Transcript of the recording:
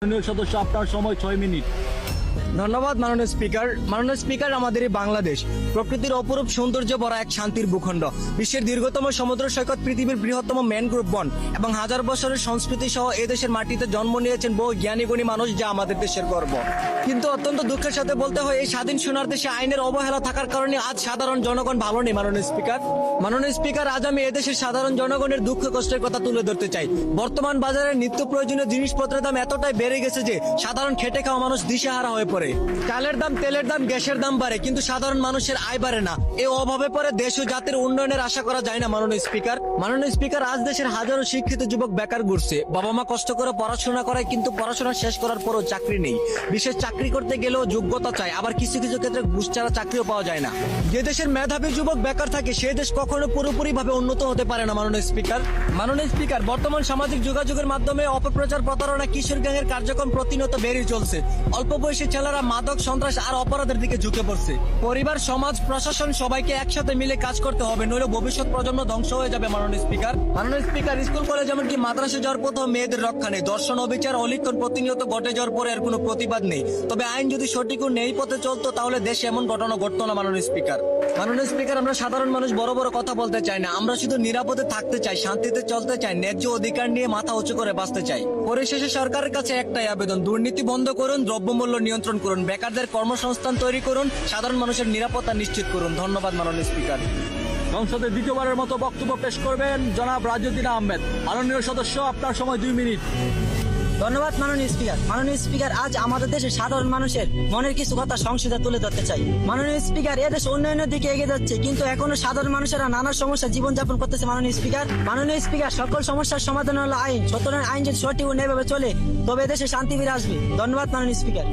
মাননীয় সদস্য, আপনার সময় 6 মিনিট। ধন্যবাদ মাননীয় স্পিকার। মাননীয় স্পিকার, আমাদের এই বাংলাদেশ প্রকৃতির অপরূপ সৌন্দর্য ভরা এক শান্তির ভূখণ্ড। বিশ্বের দীর্ঘতম সমুদ্র সৈকত, পৃথিবীর বৃহত্তম ম্যানগ্রোভ বন এবং হাজার বছরের সংস্কৃতি সহ এই দেশের মাটিতে জন্ম নিয়েছেন বহু জ্ঞানী গুণী মানুষ, যা আমাদের দেশের গর্ব। কিন্তু অত্যন্ত দুঃখের সাথে বলতে হয়, এই স্বাধীন সোনার দেশে আইনের অবহেলা থাকার কারণে আজ সাধারণ জনগণ ভালো নেই। মাননীয় স্পিকার, আজ আমি এদেশের সাধারণ জনগণের দুঃখ কষ্টের কথা তুলে ধরতে চাই। বর্তমান বাজারে নিত্য প্রয়োজনীয় জিনিসপত্রের দাম এতটাই বেড়ে গেছে যে সাধারণ খেটে খাওয়া মানুষ দিশেহারা হয়ে পড়ে। চালের দাম, তেলের দাম, গ্যাসের দাম বাড়ে, কিন্তু সাধারণ মানুষের আয় বাড়ে না। এই অভাবে পরে দেশ ও জাতির উন্নয়নের আশা করা যায় না। মাননীয় স্পিকার, আজ দেশের হাজারো শিক্ষিত যুবক বেকার ঘুরছে। বাবা মা কষ্ট করে পড়াশোনা করায়, কিন্তু পড়াশোনা শেষ করার পরও চাকরি নেই। বিশেষ চাকরি করতে গেলেও যোগ্যতা চাই, আবার কিছু কিছু ক্ষেত্রে ঘুষ ছাড়া চাকরিও পাওয়া যায় না। যে দেশের মেধাবী যুবক বেকার থাকে, সেই দেশ কখনো পুরোপুরি ভাবে উন্নত হতে পারে না। মাননীয় স্পিকার, বর্তমান সামাজিক যোগাযোগের মাধ্যমে অপপ্রচার, প্রতারণা, কিশোর গ্যাংয়ের কার্যক্রম প্রতিনিয়ত বেড়ে চলছে। অল্প বয়সী ছেলেরা মাদক, সন্ত্রাস আর অপরাধের দিকে ঝুঁকে পড়ছে। পরিবার, সমাজ, প্রশাসন সবাইকে একসাথে মিলে কাজ করতে হবে, নইলে ভবিষ্যৎ প্রজন্ম ধ্বংস হয়ে যাবে। মাননীয় স্পিকার, স্কুল কলেজ এমনকি মাদ্রাসা যাওয়ার পথেও মেয়েদের রক্ষা নেই। দর্শন, অবিচার, অলিক্ষণ প্রতিনিয়ত ঘটে যাওয়ার পরে এর কোনো প্রতিবাদ নেই। তবে আইন যদি সঠিক ও ন্যায় পথে চলতো, তাহলে দেশে এমন ঘটনা ঘটতো না। মাননীয় স্পিকার, আমরা সাধারণ মানুষ বড় বড় কথা বলতে চাই না। আমরা শুধু নিরাপদে থাকতে চাই, শান্তিতে চলতে চাই, ন্যায্য অধিকার নিয়ে মাথা উঁচু করে বাঁচতে চাই। পরিশেষে সরকারের কাছে একটাই আবেদন: দুর্নীতি বন্ধ করুন, দ্রব্যমূল্য নিয়ন্ত্রণ করুন, বেকারদের কর্মসংস্থান তৈরি করুন, সাধারণ মানুষের নিরাপত্তা নিশ্চিত করুন। ধন্যবাদ মাননীয় স্পিকার। সংসদে দ্বিতীয়বারের মতো বক্তব্য পেশ করবেন জনাব রাজউদ্দিন আহমেদ। মাননীয় সদস্য, আপনার সময় 2 মিনিট। ধন্যবাদ মাননীয় স্পিকার, আজ আমাদের দেশের সাধারণ মানুষের মনের কিছু কথা সংসদে তুলে ধরতে চাই। মাননীয় স্পিকার, এদেশ উন্নয়নের দিকে এগিয়ে যাচ্ছে, কিন্তু এখনো সাধারণ মানুষেরা নানা সমস্যা জীবনযাপন করতেছে। মাননীয় স্পিকার, সকল সমস্যার সমাধান হলো আইন। সুতরাং আইন যদি সঠিক ও ন্যায়ভাবে চলে, তবে দেশে শান্তি ফিরে আসবে। ধন্যবাদ মাননীয় স্পিকার।